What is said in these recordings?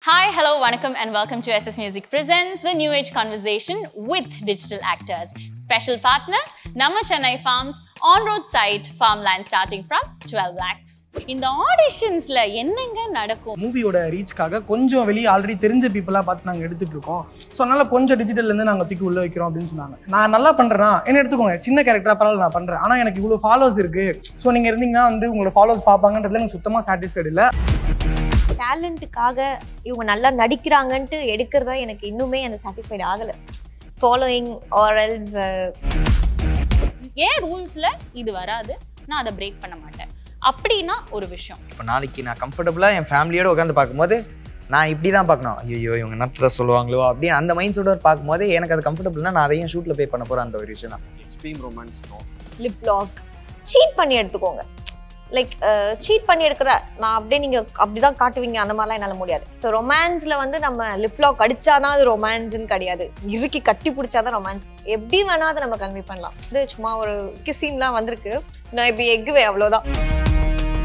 Hi, hello, vanakkam and welcome to SS Music Presents the New Age Conversation with digital actors. Special partner, Namma Chennai Farms on-road site farmland starting from 12 lakhs. இந்த ஆடிஷன்ஸ்ல என்னங்க நடக்கும்? மூவியோட ரீச்காக கொஞ்சம் வெளியே already தெரிஞ்ச பீப்புளா பார்த்து நாங்கள் எடுத்துட்டு இருக்கோம். ஸோ அதனால கொஞ்சம் டிஜிட்டல்ல இருந்து நாங்கள் தூக்கி உள்ள வைக்கிறோம் அப்படின்னு சொன்னாங்க. நான் நல்லா பண்றேன்னா என்ன எடுத்துக்கோங்க, சின்ன கேரக்டரா பரவாயில்ல நான் பண்றேன், ஆனால் எனக்கு இவ்வளோ ஃபாலோவர்ஸ் இருக்கு, ஸோ நீங்க இருந்தீங்கன்னா வந்து உங்களோட ஃபாலோவர்ஸ் பார்ப்பாங்கன்றதுல எனக்கு சுத்தமாக சாட்டிஸ்ஃபைடு இல்லை. டேலண்ட்டுக்காக இவங்க நல்லா நடிக்கிறாங்கன்ட்டு எடுக்கிறதா எனக்கு இன்னுமே அந்த சாட்டிஸ்ஃபைட் ஆகலை. ஃபாலோயிங் ஆர் எல்ஸ் ஏன் ரூல்ஸ்ல இது வராது, நான் அதை பிரேக் பண்ண மாட்டேன் அப்படின்னா ஒரு விஷயம். இப்போ நாளைக்கு நான் கம்ஃபர்டபுளாக என் ஃபேமிலியோடு உட்காந்து பார்க்கும்போது நான் இப்படி தான் பார்க்கணும், ஐயோ இவங்க என்னத்தை சொல்லுவாங்களோ அப்படின்னு அந்த மைண்ட் செட்டோட பார்க்கும்போது எனக்கு அது கம்ஃபர்டபுள்னா நான் அதையும் ஷூட்டில் பே பண்ண போகிறேன். அந்த ஒரு விஷயம் தான் extreme romance. Lip lock cheat பண்ணி எடுத்துக்கோங்க. லைக் சீட் பண்ணி எடுக்கிற நான் அப்படியே நீங்கள் அப்படி தான் காட்டுவீங்க, அந்த மாதிரிலாம் என்னால் முடியாது. ஸோ ரொமான்ஸில் வந்து நம்ம லிப் லாக் அடித்தாதான் அது ரொமான்ஸ்ன்னு கிடையாது, இறுக்கி கட்டி பிடிச்சாதான் ரொமான்ஸ். எப்படி வேணால் அதை நம்ம கன்வே பண்ணலாம். இது சும்மா ஒரு கிஸ்ஸின்லாம் வந்திருக்கு, நான் இப்படி எக்குவே அவ்வளோதான்.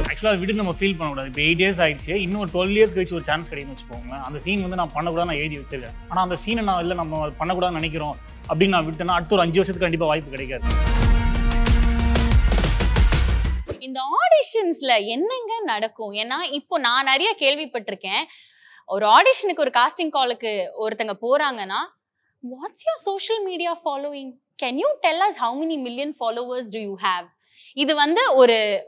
ஆக்சுவலாக விட்டு நம்ம ஃபீல் பண்ணக்கூடாது. இப்போ 8 years ஆயிடுச்சு, இன்னும் ஒரு 12 years கழிச்சு ஒரு சான்ஸ் கிடைக்குன்னு வச்சுக்கோங்களேன். அந்த சீன் வந்து நான் பண்ணக்கூடாது நான் எழுதி வச்சிருக்கேன், ஆனால் அந்த சீனை நான் இல்லை நம்ம பண்ணக்கூடாதுன்னு நினைக்கிறோம் அப்படின்னு நான் விட்டேன்னா அடுத்த ஒரு 5 வருஷத்துக்கு கண்டிப்பாக வாய்ப்பு கிடைக்காது. இந்த ஆடிஷன்ஸ்ல என்னங்க நடக்கும்? ஏன்னா இப்போ நான் நிறைய கேள்விப்பட்டிருக்கேன், ஒரு ஆடிஷனுக்கு ஒரு காஸ்டிங் காலுக்கு ஒருத்தங்க போறாங்கன்னா, what's your social media following, can you tell us how many million followers to you have? இது வந்து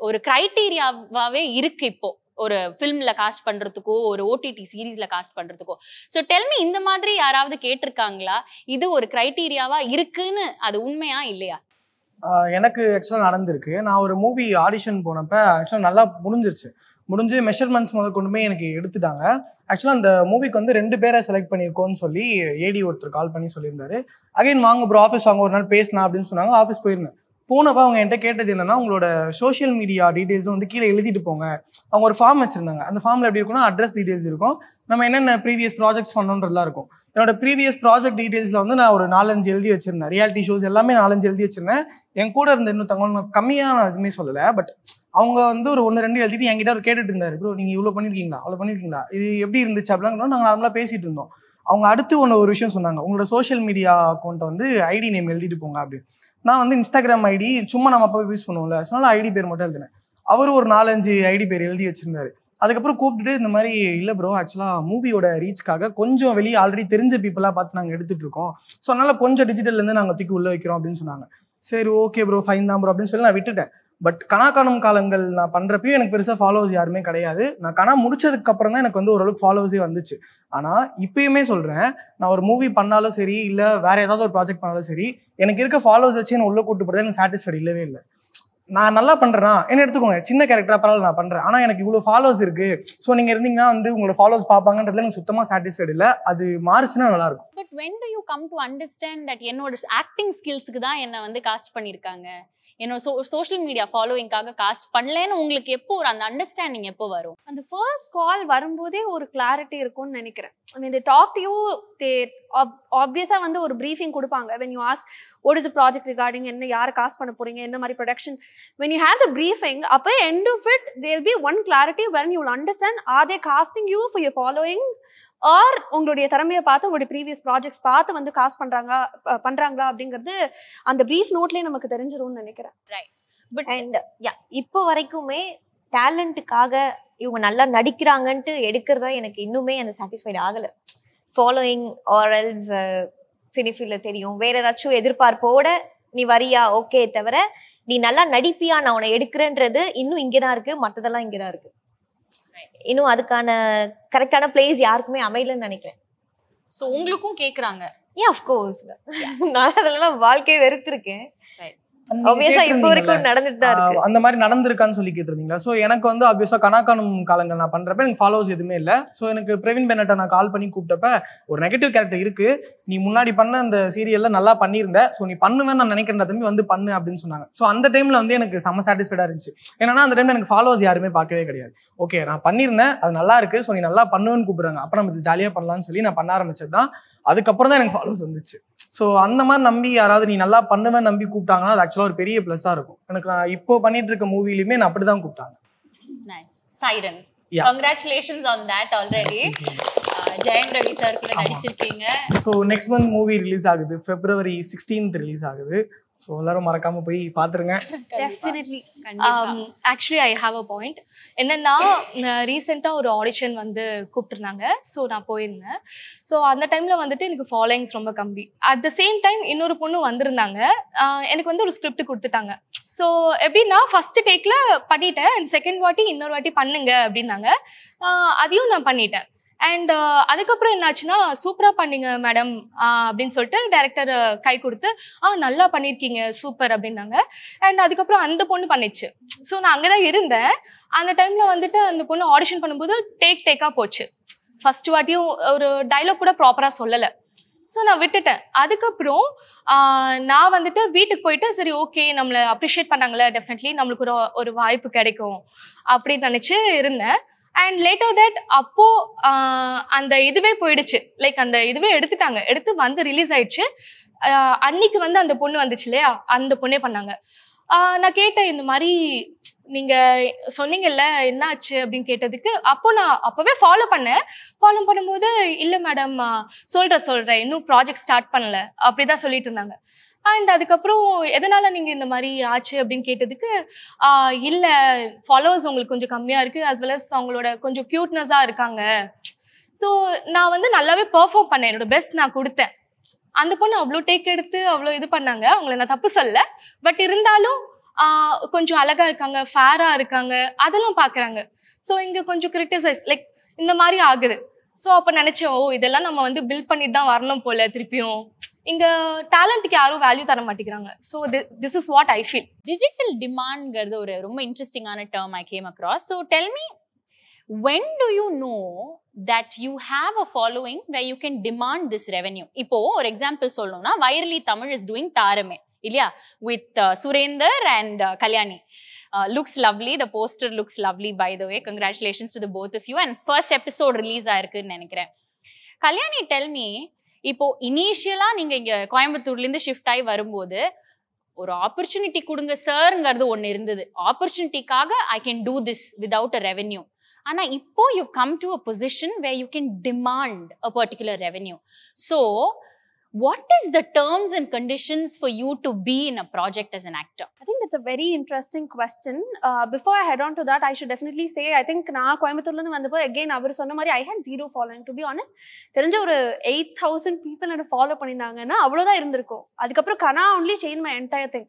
ஒரு கிரைட்டீரியாவாவே இருக்கு இப்போ ஒரு ஃபிலிம்ல காஸ்ட் பண்றதுக்கோ ஒரு ஓடிடி சீரீஸ்ல காஸ்ட் பண்றதுக்கோ. ஸோ டெல் மீ, இந்த மாதிரி யாராவது கேட்டிருக்காங்களா? இது ஒரு கிரைட்டீரியாவா இருக்குன்னு அது உண்மையா இல்லையா? எனக்கு ஆக்சுவலாக நடந்திருக்கு. நான் ஒரு மூவி ஆடிஷன் போனப்போ ஆக்சுவலாக நல்லா முடிஞ்சு மெஷர்மெண்ட்ஸ் முதல் கொண்டுமே எனக்கு எடுத்துட்டாங்க. ஆக்சுவலாக அந்த மூவிக்கு வந்து 2 பேரை செலக்ட் பண்ணியிருக்கோன்னு சொல்லி ஏடி ஒருத்தர் கால் பண்ணி சொல்லியிருந்தாரு. அகைன் வாங்க ப்ரோ ஆஃபீஸ் வாங்க, ஒரு நாள் பேசலாம் அப்படின்னு சொன்னாங்க. ஆஃபீஸ் போயிருந்தேன். போனப்போ அவங்க என்கிட்ட கேட்டது என்னன்னா, உங்களோட சோஷியல் மீடியா டீட்டெயில்ஸும் வந்து கீழே எழுதிட்டு போங்க. அவங்க ஒரு ஃபார்ம் வச்சிருந்தாங்க. அந்த ஃபார்மில் எப்படி இருக்குன்னா, அட்ரஸ் டீட்டெயில்ஸ் இருக்கும், நம்ம என்னென்ன ப்ரீவியஸ் ப்ராஜெக்ட்ஸ் பண்ணோன்றதுலாம் இருக்கும். என்னோட ப்ரீவியஸ் ப்ராஜெக்ட் டீட்டெயில்ஸில் வந்து நான் ஒரு 4-5 எழுதி வச்சிருந்தேன். ரியாலிட்டி ஷோஸ் எல்லாமே 4-5 எழுதி வச்சிருந்தேன். என் கூட இருந்த இன்னொருத்தவங்க கம்மியாக நான் எதுவுமே சொல்லலை, பட் அவங்க வந்து ஒரு 1-2 எழுதிட்டு என்கிட்ட ஒரு கேட்டுட்டு இருந்தாரு, ப்ரோ நீங்கள் இவ்வளோ பண்ணியிருக்கீங்களா, அவ்வளோ பண்ணியிருக்கீங்களா, இது எப்படி இருந்துச்சு அப்படிலாம் நாங்கள் நார்மலாக பேசிட்டு இருந்தோம். அவங்க அடுத்து ஒரு விஷயம் சொன்னாங்க, உங்களோட சோஷியல் மீடியா அக்கௌண்ட்டை வந்து ஐடி நேம் எழுதிட்டு போங்க அப்படின்னு. நான் வந்து இன்ஸ்டாகிராம் ஐடி சும்மா நம்ம அப்போ யூஸ் பண்ணுவோம்ல, அதனால ஐடி பேர் மட்டும் எழுதினேன். அவர் ஒரு 4-5 ஐடி பேர் எழுதி வச்சிருந்தாரு. அதுக்கப்புறம் கூப்பிட்டுட்டு இந்த மாதிரி இல்லை ப்ரோ, ஆக்சுவலாக மூவியோட ரீச்காக கொஞ்சம் வெளியே ஆல்ரெடி தெரிஞ்ச பீப்புளாக பார்த்து நாங்கள் எடுத்துகிட்டு இருக்கோம், ஸோ அதனால் கொஞ்சம் டிஜிட்டல்லேருந்து நாங்கள் தூக்கி உள்ளே வைக்கிறோம் அப்படின்னு சொன்னாங்க. சரி ஓகே ப்ரோ, ஃபைன் தான் ப்ரோ அப்படின்னு சொல்லி நான் விட்டுட்டேன். பட் காணும் காலங்கள் நான் பண்ணுறப்பையும் எனக்கு பெருசாக ஃபாலோவர்ஸ் யாருமே கிடையாது. நான் கனா முடிச்சதுக்கு அப்புறம் தான் எனக்கு வந்து ஓரளவுக்கு ஃபாலோவர்ஸே வந்துச்சு. ஆனால் இப்பயுமே சொல்கிறேன், நான் ஒரு மூவி பண்ணாலும் சரி, இல்லை வேற ஏதாவது ஒரு ப்ராஜெக்ட் பண்ணாலும் சரி, எனக்கு இருக்க ஃபாலோவர்ஸ் வச்சு நான் உள்ளே கூட்டு போகிறது எனக்கு சாட்டிஸ்ஃபைடு இல்லவே இல்லை. நான் நல்லா பண்றேன்னா என்ன எடுத்துக்கோங்க, சின்ன கேரக்டரா பரவாயில்ல நான் பண்றேன், ஆனால் எனக்கு இவ்வளோ ஃபாலோவர்ஸ் இருக்கு, ஸோ நீங்க இருந்தீங்கன்னா வந்து உங்களோட ஃபாலோவர்ஸ் பார்ப்பாங்கன்றதுல எனக்கு சுத்தமாக சாட்டிஸ்ஃபைடு இல்லை. அது மாறுச்சுன்னா நல்லா இருக்கும். But when do you come to understand that என்னோட ஆக்டிங் ஸ்கில்ஸுக்கு தான் என்ன வந்து காஸ்ட் பண்ணியிருக்காங்க, என்னோட சோஷியல் மீடியா ஃபாலோவிங்காக காஸ்ட் பண்ணலன்னு உங்களுக்கு எப்போ ஒரு அந்த அண்டர்ஸ்டாண்டிங் எப்போ வரும்? அந்த ஃபர்ஸ்ட் கால் வரும்போதே ஒரு கிளாரிட்டி இருக்கும்னு நினைக்கிறேன். I mean, they talk to you, they obviously வந்து ஒரு briefing கொடுப்பாங்க. When you ask what is the project regarding, என்ன யாரை காஸ்ட் பண்ண போறீங்க, என்ன மாதிரி production, when you have the briefing, அப்போ end of it there will be one clarity when you will understand, are they casting you for your following or உங்களுடைய திறமையை பார்த்து உங்களுடைய ப்ரீவியஸ் ப்ராஜெக்ட்ஸ் பார்த்து வந்து காஸ்ட் பண்றாங்களா அப்படிங்கிறது அந்த ப்ரீஃப் நோட்லேயே நமக்கு தெரிஞ்சிரும்னு நினைக்கிறேன். ரைட். பட் அண்ட் இப்போ வரைக்குமே டேலண்ட்டுக்காக இவங்க நல்லா நடிக்கிறாங்கன்ட்டு எடுக்கிறதா எனக்கு இன்னுமே அந்த சாட்டிஸ்ஃபைட் ஆகலை. ஃபாலோயிங் ஆர் எல்ஸ் சினிஃபீல்டில் தெரியும், வேற ஏதாச்சும் எதிர்பார்ப்போட நீ வரியா ஓகே, தவிர நீ நல்லா நடிப்பியா நான் உன்னை எடுக்கிறேன்றது இன்னும் இங்கே தான் இருக்கு, மற்றதெல்லாம் இங்கே தான் இருக்கு. இன்னும் அதுக்கான கரெக்டான பிளேஸ் யாருக்குமே அமையலன்னு நினைக்கிறேன். ஸோ உங்களுக்கும் கேட்குறாங்க? ஏன் அஃப்கோர்ஸ், நான் அதெல்லாம் வாழ்க்கையை வெறுத்திருக்கேன். இப்போ வரைக்கும் நடந்துட்டு தான் இருக்கு. அந்த மாதிரி நடந்திருக்கான்னு சொல்லி கேட்டிருந்தீங்களா? ஸோ எனக்கு வந்து ஆப்வியஸா கனாக்கானும் காலங்கள் நான் பண்றப்ப எனக்கு ஃபாலோவர்ஸ் எதுவுமே இல்லை. ஸோ எனக்கு பிரவீன் பெனட்டை நான் கால் பண்ணி கூப்பிட்டப்ப ஒரு நெகட்டிவ் கேரக்டர் இருக்கு, நீ முன்னாடி பண்ண அந்த சீரியல்ல நல்லா பண்ணியிருந்த, ஸோ நீ பண்ணுவேன்னு நான் நினைக்கிறேன் தம்பி, வந்து பண்ணு அப்படின்னு சொன்னாங்க. ஸோ அந்த டைம்ல வந்து எனக்கு செம்ம சாட்டிஸ்ஃபைடா இருந்துச்சு. ஏன்னா அந்த டைம்ல எனக்கு ஃபாலோவர்ஸ் யாருமே பார்க்கவே கிடையாது. ஓகே நான் பண்ணியிருந்தேன், அது நல்லா இருக்கு, ஸோ நீ நல்லா பண்ணுவேன்னு கூப்பிடுறாங்க, அப்போ நம்ம ஜாலியா பண்ணலாம்னு சொல்லி நான் பண்ண ஆரம்பிச்சது தான். அதுக்கப்புறம் தான் எனக்கு ஃபாலோவர்ஸ் வந்துச்சு. ஸோ அந்த மாதிரி நம்பி யாராவது நீ நல்லா பண்ணுவேன் நம்பி கூப்பிட்டாங்கன்னா அது ஆக்சுவலாக ஒரு பெரிய ப்ளஸ்ஸாக இருக்கும். எனக்கு நான் இப்போ பண்ணிட்டு இருக்க மூவிலையுமே நான் அப்படிதான் கூப்பிட்டாங்க. Nice. Siren. Yeah. Congratulations on that already. Pradeep Ravi sir கூட நடிச்சிருக்கீங்க. So next month movie release ஆகுது, February 16th ரிலீஸ் ஆகுது. ஸோ எல்லாரும் மறக்காம போய் பார்த்துருங்க. Definitely. Actually I have a point. என்னன்னா ரீசெண்டாக ஒரு ஆடிஷன் வந்து கூப்பிட்டுருந்தாங்க. ஸோ நான் போயிருந்தேன். ஸோ அந்த டைமில் வந்துட்டு எனக்கு ஃபாலோயிங்ஸ் ரொம்ப கம்மி. அட் த சேம் டைம் இன்னொரு பொண்ணு வந்திருந்தாங்க. எனக்கு வந்து ஒரு ஸ்கிரிப்ட் கொடுத்துட்டாங்க. ஸோ எப்படின்னா ஃபர்ஸ்ட் டேக்கில் பண்ணிட்டேன், அண்ட் செகண்ட் வாட்டி இன்னொரு வாட்டி பண்ணுங்க அப்படின்னாங்க. அதையும் நான் பண்ணிட்டேன். அண்ட் அதுக்கப்புறம் என்னாச்சுன்னா, சூப்பராக பண்ணீங்க மேடம் அப்படின்னு சொல்லிட்டு டைரக்டர் கை கொடுத்து நல்லா பண்ணியிருக்கீங்க சூப்பர் அப்படின்னாங்க. அண்ட் அதுக்கப்புறம் அந்த பொண்ணு பண்ணிச்சு. ஸோ நான் அங்கே தான் இருந்தேன். அந்த டைமில் வந்துட்டு அந்த பொண்ணு ஆடிஷன் பண்ணும்போது டேக்காக போச்சு. ஃபர்ஸ்ட் வாட்டியும் ஒரு டைலாக் கூட ப்ராப்பராக சொல்லலை. ஸோ நான் விட்டுட்டேன். அதுக்கப்புறம் நான் வந்துட்டு வீட்டுக்கு போயிட்டு சரி ஓகே நம்மளை அப்ரிஷியேட் பண்ணாங்களே, டெஃபினெட்லி நம்மளுக்கு ஒரு வாய்ப்பு கிடைக்கும் அப்படின்னு நினச்சி இருந்தேன். அண்ட் லேட்டர் தட் அப்போ அந்த இதுவே போயிடுச்சு. லைக் அந்த இதுவே எடுத்துட்டாங்க, எடுத்து வந்து ரிலீஸ் ஆயிடுச்சு. அன்னைக்கு வந்து அந்த பொண்ணு வந்துச்சு இல்லையா, அந்த பொண்ணே பண்ணாங்க. நான் கேட்டேன் இந்த மாதிரி நீங்க சொன்னீங்கல்ல என்ன ஆச்சு அப்படின்னு கேட்டதுக்கு, நான் அப்பவே ஃபாலோ பண்ணும்போது இல்லை மேடம் சொல்றேன் இன்னும் ப்ராஜெக்ட் ஸ்டார்ட் பண்ணல அப்படிதான் சொல்லிட்டு இருந்தாங்க. அண்ட் அதுக்கப்புறம் எதனால நீங்க இந்த மாதிரி ஆச்சு அப்படின்னு கேட்டதுக்கு, இல்லை ஃபாலோவர்ஸ் உங்களுக்கு கொஞ்சம் கம்மியா இருக்கு, அஸ் வெல் அஸ் அவங்களோட கொஞ்சம் கியூட்னஸா இருக்காங்க. ஸோ நான் வந்து நல்லாவே பெர்ஃபார்ம் பண்ணேன், என்னோட பெஸ்ட் நான் கொடுத்தேன். அந்த பொண்ணு அவ்வளோ டேக் எடுத்து அவ்வளோ இது பண்ணாங்க, அவங்கள நான் தப்பு சொல்ல. பட் இருந்தாலும் கொஞ்சம் அழகா இருக்காங்க, ஃபேரா இருக்காங்க, அதெல்லாம் பாக்குறாங்க. ஸோ இங்க கொஞ்சம் கிரிட்டிசைஸ் லைக் இந்த மாதிரி ஆகுது. ஸோ அப்போ நினைச்சேன், இதெல்லாம் நம்ம வந்து பில்ட் பண்ணிட்டு தான் வரணும் போல. திருப்பியும் இங்க டேலண்ட்டுக்கு யாரும் வேல்யூ தர மாட்டேங்கிறாங்க. So this is what I feel. Digital டிமாண்ட்ங்கிறது ஒரு ரொம்ப இன்ட்ரெஸ்டிங்கான term I came across. So tell me, when do you know that you have a following where you can demand this revenue? இப்போ ஒரு எக்ஸாம்பிள் சொல்லணும்னா, வைரலி Tamil is doing தாரமே இல்லையா, with Surender and Kalyani. Looks lovely, the poster looks lovely by the way. Congratulations to the both of you. And first episode release ஆயிருக்குன்னு நினைக்கிறேன். Kalyani, tell me, இப்போ இனிஷியலா நீங்க இங்க கோயம்புத்தூர்ல இருந்து ஷிஃப்ட் ஆகி வரும்போது ஒரு ஆப்பர்ச்சுனிட்டி கொடுங்க சார்ங்கிறது ஒன்று இருந்தது. ஆப்பர்ச்சுனிட்டிக்காக I can do this without a revenue. ஆனா இப்போ you come to a position where you can demand a particular revenue. So what is the terms and conditions for you to be in a project as an actor? I think that's a very interesting question. Before I head on to that, I should definitely say, I think நான் கோயம்புத்தூர்ல இருந்து வந்தப்போ again அவர் சொன்ன மாதிரி I had zero following. To be honest, தெரிஞ்ச ஒரு 8,000 people என்ன follow பண்ணியிருந்தாங்கன்னா அவ்வளோதான் இருந்திருக்கும். அதுக்கப்புறம் கனா only changed my entire thing.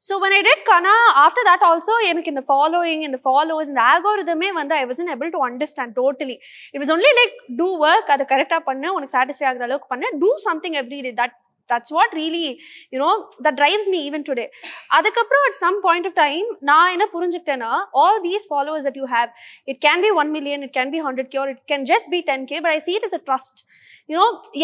So when I did Kana, after that also எனக்கு இந்த following, இந்த followers, இந்த algorithm வந்து I wasn't able to understand totally. It was only like do work, அதை கரெக்டாக பண்ணு, உனக்கு சாட்டிஸ்ஃபை ஆகிற அளவுக்கு பண்ணு, do something every day. That's what really, that drives me even today. Adukapro at some point of time na enna purinjittena, all these followers that you have, it can be 1 million, it can be 100k, or it can just be 10k, but I see it as a trust.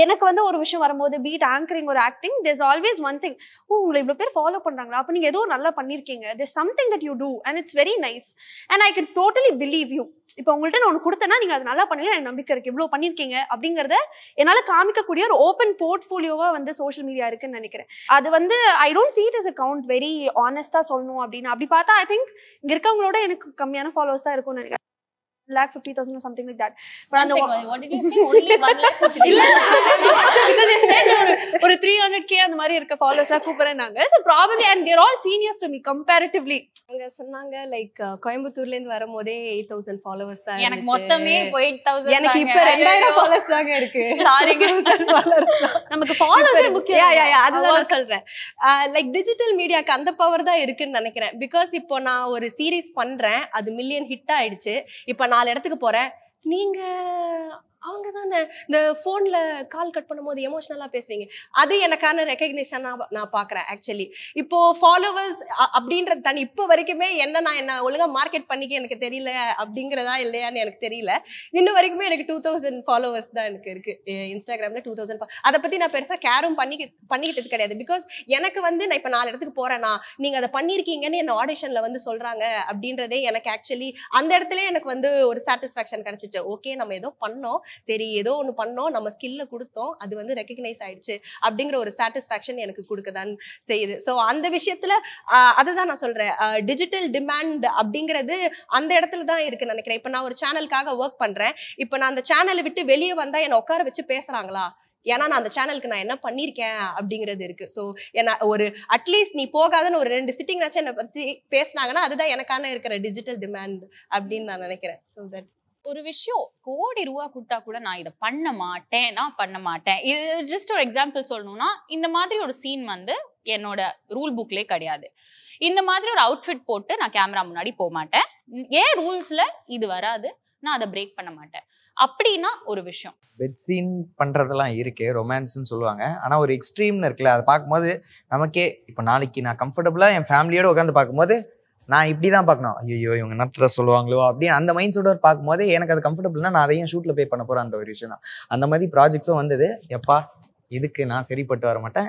எனக்கு வந்து ஒரு விஷயம் வரும்போது, be it anchoring or acting, there's always one thing, உங்களை இவ்வளோ பேர் follow பண்ணுறாங்களா, அப்போ நீங்கள் ஏதோ நல்லா பண்ணியிருக்கீங்க, there's something that you do and it's very nice and I can totally believe you. இப்போ உங்கள்கிட்ட நான் ஒன்று கொடுத்தேன்னா நீங்கள் அது நல்லா பண்ணுவீங்க, எனக்கு நம்பிக்கை இருக்குது, இவ்வளோ பண்ணியிருக்கீங்க அப்படிங்கிறத என்னால் காமிக்கக்கூடிய ஒரு ஓப்பன் போர்ட்ஃபோலியோவாக வந்து சோஷியல் மீடியா இருக்குன்னு நினைக்கிறேன். அது வந்து I don't see it as a count, very ஆனஸ்டாக சொல்லணும் அப்படின்னு. அப்படி பார்த்தா ஐ திங்க் இங்கே இருக்கவங்களோட எனக்கு கம்மியான ஃபாலோவர்ஸ் தான் இருக்கும்னு நினைக்கிறேன். 1,50,000 or something like that. But One second, what did you say? Only 1,50,000? இல்ல because they said ஒரு 300k அந்த மாதிரி இருக்க followers தான் கூப்பிடுறாங்க. So probably and they're all seniors to me comparatively. அங்க சொன்னாங்க லைக் கோயம்புத்தூர்ல இருந்து வரும்போதே 8,000 ஃபாலோவர்ஸ் தான் எனக்கு மொத்தமே 8,000. எனக்கு இப்ப 2,000 ஃபாலோவர்ஸ் தாங்க இருக்கு. சாரிங்க, நமக்கு ஃபாலோவர்ஸ் முக்கியம். அதுதான் சொல்றேன். லைக் டிஜிட்டல் மீடியாக்கு அந்த பவர் தான் இருக்குன்னு நினைக்கிறேன். பிகாஸ் இப்போ நான் ஒரு சீரீஸ் பண்றேன், அது மில்லியன் ஹிட் ஆயிடுச்சு, இப்போ 4 இடத்துக்கு போறேன், நீங்க அவங்க தானே இந்த ஃபோனில் கால் கட் பண்ணும்போது எமோஷ்னலாக பேசுவீங்க, அது எனக்கான ரெக்கக்னிஷனாக நான் பார்க்குறேன். ஆக்சுவலி இப்போது ஃபாலோவர்ஸ் அப்படின்றது தாண்டி இப்போ வரைக்குமே நான் ஒழுங்காக மார்க்கெட் பண்ணிக்க எனக்கு தெரியல அப்படிங்கிறதா இல்லையான்னு எனக்கு தெரியல. இன்னும் வரைக்குமே எனக்கு 2,000 ஃபாலோவர்ஸ் தான் எனக்கு இருக்குது இன்ஸ்டாகிராமில். 2,000 அதை பற்றி நான் பெருசாக கேரும் பண்ணிக்கிட்டது கிடையாது. பிகாஸ் எனக்கு வந்து நான் இப்போ 4 இடத்துக்கு போகிறேன்னா நீங்கள் அதை பண்ணியிருக்கீங்கன்னு என்ன ஆடிஷனில் வந்து சொல்கிறாங்க அப்படின்றதே எனக்கு ஆக்சுவலி அந்த இடத்துல எனக்கு வந்து ஒரு சாட்டிஸ்ஃபேக்ஷன் கிடச்சிச்சு. ஓகே, நம்ம ஏதோ பண்ணோம், சரி ஏதோ ஏதோ ஒன்று பண்ணோம், நம்ம ஸ்கில்ல கொடுத்தோம், அது வந்து ரெக்கக்னைஸ் ஆயிடுச்சு அப்படிங்கிற ஒரு சாட்டிஸ்ஃபேக்ஷன் எனக்கு கொடுக்க தான் செய்யுது. ஸோ அந்த விஷயத்துல அதை தான் நான் சொல்றேன், டிஜிட்டல் டிமாண்ட் அப்படிங்கிறது அந்த இடத்துல தான் இருக்குன்னு நினைக்கிறேன். இப்போ நான் ஒரு சேனலுக்காக ஒர்க் பண்றேன், இப்போ நான் அந்த சேனலை விட்டு வெளியே வந்தா என்னை உட்கார வச்சு பேசுறாங்களா? ஏன்னா நான் அந்த சேனலுக்கு நான் என்ன பண்ணியிருக்கேன் அப்படிங்கிறது இருக்கு. ஸோ என்ன ஒரு அட்லீஸ்ட் நீ போகாதன்னு ஒரு 2 சிட்டிங் வச்சு என்னை பற்றி பேசினாங்கன்னா அதுதான் எனக்கான இருக்கிற டிஜிட்டல் டிமாண்ட் அப்படின்னு நான் நினைக்கிறேன். ஸோ தட்ஸ் ஒரு விஷயம் கோடி ரூபா கொடுத்தா கூட நான் இதை பண்ண மாட்டேன். இது ஜஸ்ட் ஒரு எக்ஸாம்பிள் சொல்லணும்னா, இந்த மாதிரி ஒரு சீன் வந்து என்னோட ரூல் புக்லேயே கிடையாது. இந்த மாதிரி ஒரு அவுட்ஃபிட் போட்டு நான் கேமரா முன்னாடி போக மாட்டேன். ஏன் ரூல்ஸ்ல இது வராது, நான் அதை பிரேக் பண்ண மாட்டேன் அப்படின்னா ஒரு விஷயம். பெட் சீன் பண்ணுறதெல்லாம் இருக்குது, ரொமான்ஸ்ன்னு சொல்லுவாங்க. ஆனால் ஒரு எக்ஸ்ட்ரீம்னு இருக்குல்ல, அதை பார்க்கும்போது நமக்கே இப்போ நாளைக்கு நான் கம்ஃபர்டபுளாக என் ஃபேமிலியோடு உட்காந்து பார்க்கும்போது நான் இப்படி தான் பார்க்கணும், ஐயோ இவங்க என்னத்தை சொல்லுவாங்களோ அப்படின்னு அந்த மைண்ட் செட்டோட பார்க்கும்போது எனக்கு அது கம்ஃபர்டபுள்னா நான் அதையும் ஷூட்டில் பே பண்ண போகிறேன். அந்த ஒரு விஷயம் தான். அந்த மாதிரி ப்ராஜெக்ட்ஸும் வந்தது. எப்பா இதுக்கு நான் சரிப்பட்டு வர மாட்டேன்,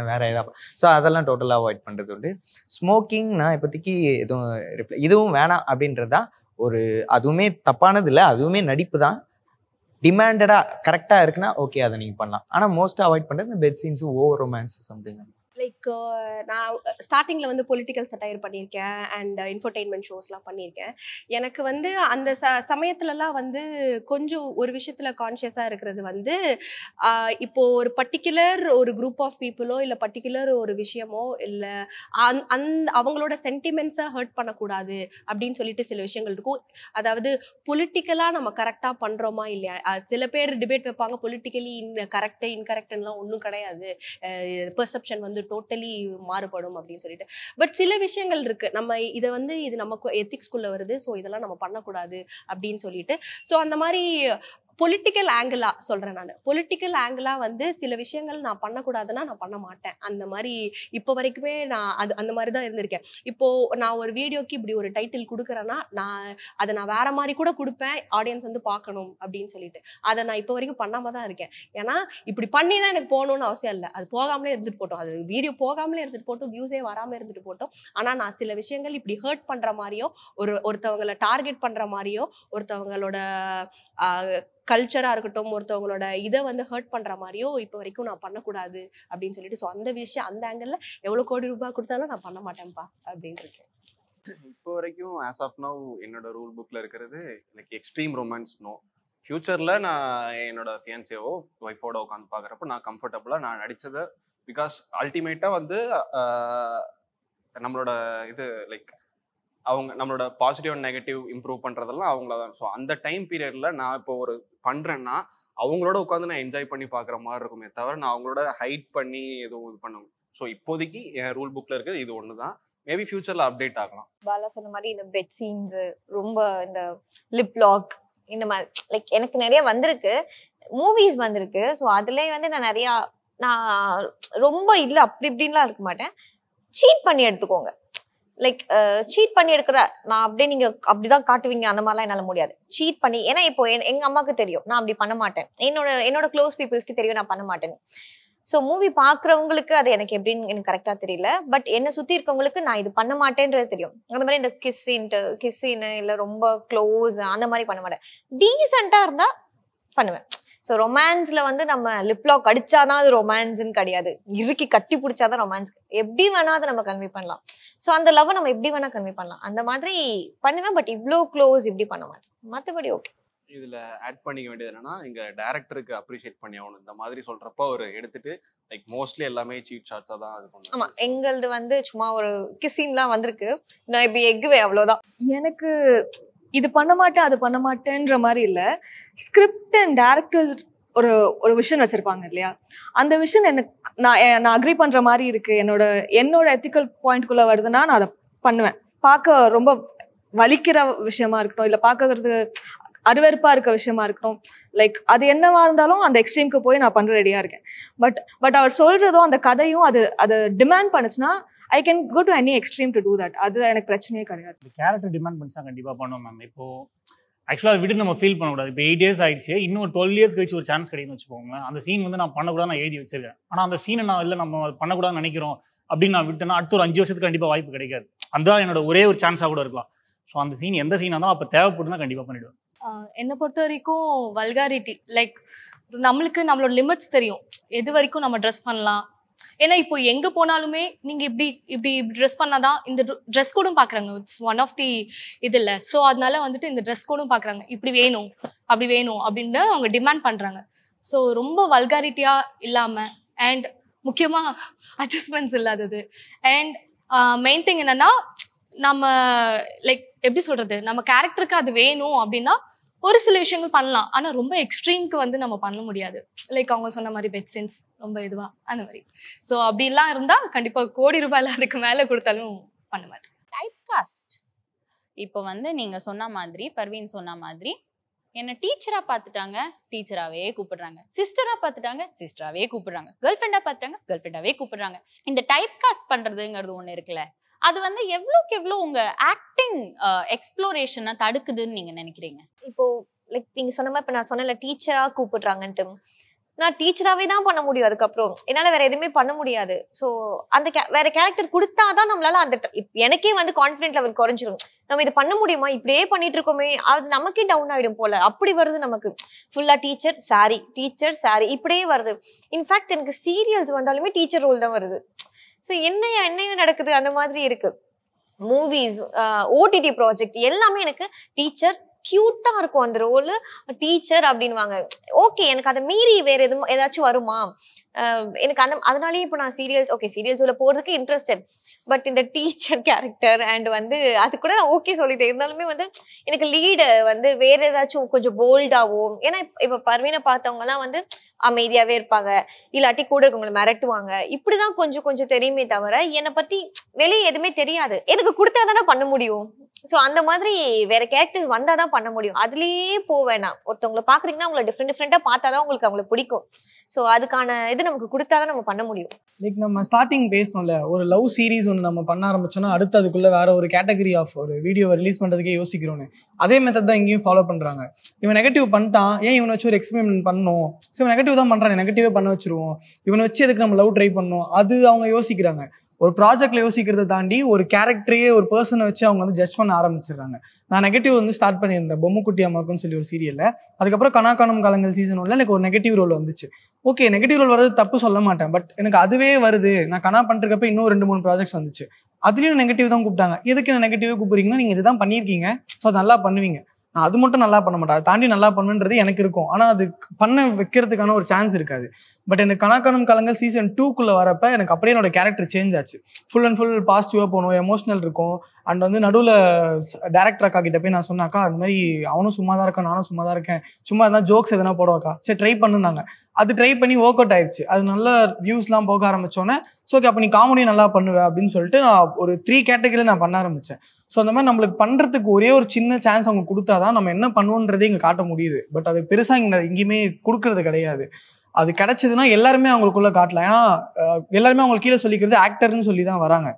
வேற ஏதாவது. ஸோ அதெல்லாம் டோட்டலாக அவாய்ட் பண்ணுறது உண்டு. ஸ்மோக்கிங் நான் இப்போதைக்கு இதுவும் வேணாம் அப்படின்றது தான். ஒரு அதுவுமே தப்பானது இல்லை, அதுவுமே நடிப்பு தான். டிமாண்டடாக கரெக்டாக இருக்குன்னா ஓகே, அதை நீங்கள் பண்ணலாம். ஆனால் மோஸ்ட்டாக அவாய்ட் பண்ணுறது இந்த bed scenes, over romance something. Like நான் ஸ்டார்டிங்கில் வந்து பொலிட்டிக்கல் சட்டையர் பண்ணியிருக்கேன் அண்ட் இன்ஃபர்டெயின்மெண்ட் ஷோஸ்லாம் பண்ணியிருக்கேன். எனக்கு வந்து அந்த சமயத்துலலாம் வந்து கொஞ்சம் ஒரு விஷயத்தில் கான்ஷியஸாக இருக்கிறது வந்து, இப்போது ஒரு பர்டிகுலர் ஒரு குரூப் ஆஃப் பீப்புளோ இல்லை பர்டிகுலர் ஒரு விஷயமோ இல்லை அவங்களோட சென்டிமெண்ட்ஸை ஹர்ட் பண்ணக்கூடாது அப்படின்னு சொல்லிட்டு சில விஷயங்கள் இருக்கும். அதாவது பொலிட்டிக்கலாக நம்ம கரெக்டாக பண்ணுறோமா இல்லையா. சில பேர் டிபேட் வைப்பாங்க, பொலிட்டிக்கலி இன்கரெக்ட்லாம் ஒன்றும் கிடையாது, பெர்செப்ஷன் வந்து டோட்டலி மாறுபடும் அப்படின்னு சொல்லிட்டு. பட் சில விஷயங்கள் இருக்கு, நம்ம இதை வந்து இது நமக்கு எத்திக்ஸ்குள்ள வருது, ஸோ இதெல்லாம் நம்ம பண்ணக்கூடாது அப்படின்னு சொல்லிட்டு. ஸோ அந்த மாதிரி பொலிட்டிக்கல் ஆங்கிளா சொல்றேன் நான். பொலிட்டிக்கல் ஆங்கிளா வந்து சில விஷயங்கள் நான் பண்ணக்கூடாதுன்னா நான் பண்ண மாட்டேன். அந்த மாதிரி இப்போ வரைக்குமே நான் அந்த மாதிரி தான் இருந்திருக்கேன். இப்போ நான் ஒரு வீடியோக்கு இப்படி ஒரு டைட்டில் கொடுக்குறேன்னா அதை நான் வேற மாதிரி கூட கொடுப்பேன், ஆடியன்ஸ் வந்து பார்க்கணும் அப்படின்னு சொல்லிட்டு. அதை நான் இப்போ வரைக்கும் பண்ணாம தான் இருக்கேன். ஏன்னா இப்படி பண்ணி தான் எனக்கு போகணும்னு அவசியம் இல்லை, அது போகாமலே இருந்துட்டு போட்டோம், அது வீடியோ போகாமலே இருந்துட்டு போட்டோம், வியூஸே வராமல் இருந்துட்டு போட்டோம். ஆனால் நான் சில விஷயங்கள் இப்படி ஹர்ட் பண்ற மாதிரியோ, ஒருத்தவங்களை டார்கெட் பண்ற மாதிரியோ, ஒருத்தவங்களோட கல்ச்சரா இருக்கட்டும், ஒருத்தவங்களோட இதை வந்து ஹர்ட் பண்ற மாதிரியோ இப்போ வரைக்கும் நான் பண்ணக்கூடாது அப்படின்னு சொல்லிட்டு. ஸோ அந்த விஷயம் அந்த ஆங்கிள் எவ்வளோ கோடி ரூபாய் கொடுத்தாலும் நான் பண்ண மாட்டேன்ப்பா அப்படின்னு இருக்கேன். இப்போ வரைக்கும் ஆஸ் ஆஃப் நவ் என்னோட ரூல் புக்ல இருக்கிறது லைக் எக்ஸ்ட்ரீம் ரொமான்ஸ் நோ. ஃபியூச்சர்ல நான் என்னோட ஃபியான்சியோவோ ஒய்ஃபோட உட்காந்து பார்க்குறப்ப நான் கம்ஃபர்டபுளாக நான் நடிச்சதை, பிகாஸ் அல்டிமேட்டா வந்து நம்மளோட இது லைக் அவங்க நம்மளோட பாசிட்டிவ் அண்ட் நெகட்டிவ் இம்ப்ரூவ் பண்ணுறதெல்லாம் அவங்கள தான். ஸோ அந்த டைம் பீரியடில் நான் இப்போ ஒரு பண்ணுறேன்னா அவங்களோட உட்காந்து நான் என்ஜாய் பண்ணி பார்க்குற மாதிரி இருக்குமே தவிர நான் அவங்களோட ஹைட் பண்ணி எதுவும் இது பண்ணணும். ஸோ இப்போதைக்கு என் ரூல் புக்கில் இருக்கிறது இது ஒன்று தான். மேபி ஃபியூச்சரில் அப்டேட் ஆகலாம். பாலா சொன்ன மாதிரி இந்த பெட் சீன்ஸ், ரொம்ப இந்த லிப் லாக், இந்த மாதிரி லைக் எனக்கு நிறைய வந்திருக்கு, மூவிஸ் வந்திருக்கு. ஸோ அதுலேயே வந்து நான் ரொம்ப இல்லை அப்படி இப்படின்லாம் இருக்க மாட்டேன். சீட் பண்ணி எடுத்துக்கோங்க, லைக் சீட் பண்ணி எடுக்கிற நான் அப்படியே நீங்க அப்படிதான் காட்டுவீங்க அந்த மாதிரிலாம் என்னால முடியாது. சீட் பண்ணி, ஏன்னா இப்போ எங்க அம்மாவுக்கு தெரியும் நான் அப்படி பண்ண மாட்டேன், என்னோட க்ளோஸ் பீப்புள்ஸ்க்கு தெரியும் நான் பண்ண மாட்டேன்னு. ஸோ மூவி பாக்குறவங்களுக்கு அது எனக்கு எப்படின்னு எனக்கு கரெக்டா தெரியல, பட் என்ன சுத்தி இருக்கவங்களுக்கு நான் இது பண்ண மாட்டேன்றது தெரியும். அந்த மாதிரி இந்த கிஸ்ஸின்னு இல்லை ரொம்ப க்ளோஸ் அந்த மாதிரி பண்ண மாட்டேன், டீசெண்டா இருந்தா பண்ணுவேன். ஸோ ரொமான்ஸ்ல வந்து நம்ம லிப்லாக் அடிச்சாதான் அது ரொமான்ஸ்ன்னு கிடையாது, இறுக்கி கட்டி பிடிச்சாதான் ரொமான்ஸ். எப்படி வேணா அதை நம்ம கன்வே பண்ணலாம். ஸோ அந்த லவ் நம்ம எப்படி வேணா கன்வே பண்ணலாம், அந்த மாதிரி பண்ணுவேன். பட் இவ்வளோ க்ளோஸ் இப்படி பண்ண மாட்டேன், மற்றபடி ஓகே. இதுல ஆட் பண்ணிக்க வேண்டியது என்னன்னா, எங்க டைரக்டருக்கு அப்ரிஷியேட் பண்ணி ஆகணும். இந்த மாதிரி சொல்றப்ப ஒரு எடுத்துட்டு லைக் மோஸ்ட்லி எல்லாமே சீட் ஷாட்ஸா தான் இது பண்ணுவோம். ஆமா, எங்களது வந்து சும்மா ஒரு கிஸ்ஸின்லாம் வந்திருக்கு, நான் இப்படி எக்குவேன் அவ்வளோதான். எனக்கு இது பண்ண மாட்டேன் அது பண்ண மாட்டேன்ற மாதிரி இல்லை, ஸ்கிரிப்ட் அண்ட் டேரக்டர் ஒரு விஷன் வச்சிருப்பாங்க இல்லையா, அந்த விஷன் எனக்கு நான் அக்ரி பண்ற மாதிரி இருக்கு, என்னோட எத்திக்கல் பாயிண்ட்குள்ள வருதுன்னா நான் அதை பண்ணுவேன். பார்க்க ரொம்ப வலிக்கிற விஷயமா இருக்கட்டும், இல்லை பார்க்கறது அருவெறுப்பா இருக்க விஷயமா இருக்கட்டும், லைக் அது என்னவா இருந்தாலும் அந்த எக்ஸ்ட்ரீம்க்கு போய் நான் பண்ற ரெடியா இருக்கேன். பட் அவர் சொல்றதும் அந்த கதையும் அது டிமாண்ட் பண்ணுச்சுன்னா I can go to any extreme to do that. அது எனக்கு பிரச்சனையே கிடையாது. கேரக்டர் டிமாண்ட் பண்ணிச்சா கண்டிப்பாக பண்ணுவோம் மேம். இப்போ ஆக்சுவலாக அதை விட்டு நம்ம ஃபீல் பண்ணக்கூடாது. இப்போ 8 years ஆயிடுச்சு, இன்னும் ஒரு 12 years கழிச்சு ஒரு சான்ஸ் கிடைக்குன்னு வச்சுக்கோங்களேன். அந்த சீன் வந்து நான் பண்ணக்கூடாது நான் எழுதி வச்சிருக்கேன். ஆனால் அந்த சீனை நான் இல்லை நம்ம பண்ணக்கூடாதுன்னு நினைக்கிறோம் அப்படின்னு நான் விட்டேன்னா அடுத்த ஒரு 5 வருஷத்துக்கு கண்டிப்பாக வாய்ப்பு கிடைக்காது. அதுதான் என்னோட ஒரே ஒரு சான்ஸாக கூட இருக்கலாம். ஸோ அந்த சீன் எந்த சீனாக இருந்தாலும் அப்போ தேவைப்படுனா கண்டிப்பாக பண்ணிவிடுவேன். என்னை பொறுத்த வரைக்கும் வல்காரிட்டி, லைக் நம்மளுக்கு நம்மளோட லிமிட்ஸ் தெரியும், எது வரைக்கும் நம்ம ட்ரெஸ் பண்ணலாம். ஏன்னா இப்போ எங்கே போனாலுமே நீங்கள் இப்படி இப்படி ட்ரெஸ் பண்ணாதான் இந்த ட்ரெஸ் கோடும் பார்க்குறாங்க. இட்ஸ் ஒன் ஆஃப் தி இது இல்லை. ஸோ அதனால வந்துட்டு இந்த ட்ரெஸ் கோடும் பார்க்குறாங்க, இப்படி வேணும் அப்படி வேணும் அப்படின்னு அவங்க டிமாண்ட் பண்ணுறாங்க. ஸோ ரொம்ப வல்காரிட்டியாக இல்லாமல் அண்ட் முக்கியமாக அட்ஜஸ்ட்மெண்ட்ஸ் இல்லாதது. அண்ட் மெயின் திங் என்னென்னா நம்ம லைக் எப்படி சொல்கிறது, நம்ம கேரக்டருக்கு அது வேணும் அப்படின்னா ஒரு சில விஷயங்கள் பண்ணலாம். ஆனால் ரொம்ப எக்ஸ்ட்ரீம்க்கு வந்து நம்ம பண்ண முடியாது. லைக் அவங்க சொன்ன மாதிரி பெட் சென்ஸ் ரொம்ப இதுவாக அந்த மாதிரி. ஸோ அப்படிலாம் இருந்தால் கண்டிப்பாக கோடி ரூபாயில் அதுக்கு மேலே கொடுத்தாலும் பண்ண மாட்டேன். டைப் காஸ்ட் இப்போ வந்து நீங்கள் சொன்ன மாதிரி, பர்வீன் சொன்ன மாதிரி, என்ன டீச்சரா பார்த்துட்டாங்க, டீச்சராகவே கூப்பிடுறாங்க. சிஸ்டரா பார்த்துட்டாங்க, சிஸ்டராகவே கூப்பிடுறாங்க. கேர்ள் ஃப்ரெண்டாக பார்த்துட்டாங்க, கேர்ள் ஃப்ரெண்டாகவே கூப்பிடுறாங்க. இந்த டைப் காஸ்ட் பண்ணுறதுங்கிறது ஒன்று இருக்குல்ல, அது வந்து எவ்வளோக்கு எவ்வளோ உங்கள் ஆக்டிங் எக்ஸ்ப்ளோரேஷனை தடுக்குதுன்னு நீங்கள் நினைக்கிறீங்க? இப்போ லைக் நீங்க சொன்ன மாதிரி, இப்போ நான் சொன்னல டீச்சரா கூப்பிடுறாங்கன்ட்டு, நான் டீச்சராகவே தான் பண்ண முடியும். அதுக்கப்புறம் என்னால் வேற எதுவுமே பண்ண முடியாது. ஸோ அந்த வேற கேரக்டர் கொடுத்தாதான் நம்மளால அந்த எனக்கே வந்து கான்ஃபிடென்ட் லெவல் குறைஞ்சிரும். நம்ம இது பண்ண முடியுமா, இப்படியே பண்ணிட்டு இருக்கோமே, அது நமக்கே டவுன் ஆகிடும் போல. அப்படி வருது நமக்கு. ஃபுல்லாக டீச்சர் சாரி இப்படியே வருது. இன்ஃபேக்ட் எனக்கு சீரியல்ஸ் வந்தாலுமே டீச்சர் ரோல் தான் வருது. ஸோ என்ன நடக்குது அந்த மாதிரி இருக்கு. மூவிஸ், ஓடிடி ப்ராஜெக்ட் எல்லாமே எனக்கு டீச்சர் கியூட்டா இருக்கும். அந்த ரோலு டீச்சர் அப்படின்வாங்க. ஓகே, எனக்கு அதை மீறி வேற ஏதாச்சும் வருமா எனக்கு அதனாலேயே இப்போ நான் சீரியல்ஸ் உள்ள போறதுக்கு இன்ட்ரெஸ்டட். பட் இந்த டீச்சர் கேரக்டர் அண்ட் வந்து அது கூட ஓகே சொல்லிட்டு இருந்தாலுமே வந்து எனக்கு லீடு வந்து வேற ஏதாச்சும் கொஞ்சம் போல்டாவோ, ஏன்னா இப்போ பர்வீனை பார்த்தவங்க எல்லாம் வந்து அமைதியாவே இருப்பாங்க, இல்லாட்டி கூட இருக்கவங்களை மிரட்டுவாங்க. இப்படிதான் கொஞ்சம் தெரியுமே தவிர என்னை பத்தி வெளியே எதுவுமே தெரியாது. எனக்கு கொடுத்தாதானே பண்ண முடியும். ஸோ அந்த மாதிரி வேற கேரக்டர்ஸ் வந்தாதான் பண்ண முடியும். அதுலயே போவேனா, ஒருத்தவங்களை பாக்குறீங்கன்னா அவங்களை டிஃப்ரெண்டா பார்த்தாதான் உங்களுக்கு அவங்களை பிடிக்கும். ஸோ அதுக்கான இது நமக்கு கொடுத்தாதான் நம்ம பண்ண முடியும். லைக் நம்ம ஸ்டார்டிங் பேசணும்ல, ஒரு லவ் சீரிஸ் ஒன்று நம்ம பண்ண ஆரம்பிச்சோன்னா அடுத்து அதுக்குள்ள வேற ஒரு கேட்டகரி ஆஃப் ஒரு வீடியோவை ரிலீஸ் பண்றதுக்கே யோசிக்கிறோன்னு. அதே மெத்தட் தான் இங்கேயும் ஃபாலோ பண்றாங்க. இவன் நெகட்டிவ் பண்ணிட்டான், ஏன் இவனை வச்சு ஒரு எக்ஸ்பெரிமெண்ட் பண்ணணும், ஸோ இவன் நெகட்டிவ் தான் பண்றான், நெகட்டிவே பண்ண வச்சிருவோம், இவனை வச்சு எதுக்கு நம்ம லவ் ட்ரை பண்ணணும், அது அவங்க யோசிக்கிறாங்க. ஒரு ப்ராஜெக்ட்ல யோசிக்கிறத தாண்டி ஒரு கேரக்டரையே ஒரு பர்சனை வச்சு அவங்க வந்து ஜட்ஜ் பண்ண ஆரம்பிச்சிடுறாங்க. நான் நெகட்டிவ் வந்து ஸ்டார்ட் பண்ணியிருந்தேன் பொம்முக்குட்டி அம்மாக்குன்னு சொல்லி ஒரு சீரியல்ல. அதுக்கப்புறம் கனாக்கானம் காலங்கள் சீசன் 1ல எனக்கு ஒரு நெகட்டிவ் ரோல் வந்துச்சு. ஓகே, நெகட்டிவ் ரோல் வர்றது தப்பு சொல்ல மாட்டேன், பட் எனக்கு அதுவே வருது. நான் கனா பண்ணிருக்கப்ப இன்னும் 2-3 ப்ராஜெக்ட்ஸ் வந்துச்சு, அதுலயும் நெகட்டிவ் தான் கூப்பிட்டாங்க. எதுக்கு நான் நெகட்டிவே கூப்பிடுறீங்கன்னா, நீங்க இதுதான் பண்ணியிருக்கீங்க, ஸோ அது நல்லா பண்ணுவீங்க. நான் அது மட்டும் நல்லா பண்ண மாட்டேன், அதை தாண்டி நல்லா பண்ணுன்றது எனக்கு இருக்கும். ஆனால் அது பண்ண வைக்கிறதுக்கான ஒரு சான்ஸ் இருக்காது. பட் எனக்கு கனாக்கானம் காலங்கள் சீசன் 2க்குள்ள வரப்ப எனக்கு அப்படியே என்னோட கேரக்டர் சேஞ்ச் ஆச்சு. ஃபுல் அண்ட் ஃபுல் பாசிட்டிவாக போகணும், எமோஷனல் இருக்கும். அண்ட் வந்து நடுவில் டேரக்டர் அக்கா கிட்ட போய் நான் சொன்னாக்கா, அது மாதிரி அவனும் சும்மா தான் இருக்கான், நானும் சும்மா தான் இருக்கேன், சும்மா எதனா ஜோக்ஸ் எதனா போடுவாக்கா, சரி ட்ரை பண்ணுனாங்க. அது ட்ரை பண்ணி ஒர்க் அவுட் ஆயிடுச்சு. அது நல்ல வியூஸ்லாம் போக ஆரம்பிச்சோன்னே, ஸோ ஓகே அப்போ நீ காமெடி நல்லா பண்ணுவேன் அப்படின்னு சொல்லிட்டு நான் ஒரு 3 கேட்டகரியில் நான் பண்ண ஆரம்பித்தேன். ஸோ அந்த மாதிரி நம்மளுக்கு பண்ணுறதுக்கு ஒரே ஒரு சின்ன சான்ஸ் அவங்க கொடுத்தாதான் நம்ம என்ன பண்ணுவோன்றதே இங்கே காட்ட முடியுது. பட் அது பெருசாக இங்கே எங்கேயுமே கொடுக்கறது கிடையாது. அது கிடைச்சதுன்னா எல்லாருமே அவங்களுக்குள்ள காட்டலாம். ஏன்னா எல்லாருமே அவங்களுக்கு கீழே சொல்லிக்கிறது ஆக்டர்னு சொல்லி தான் வராங்க.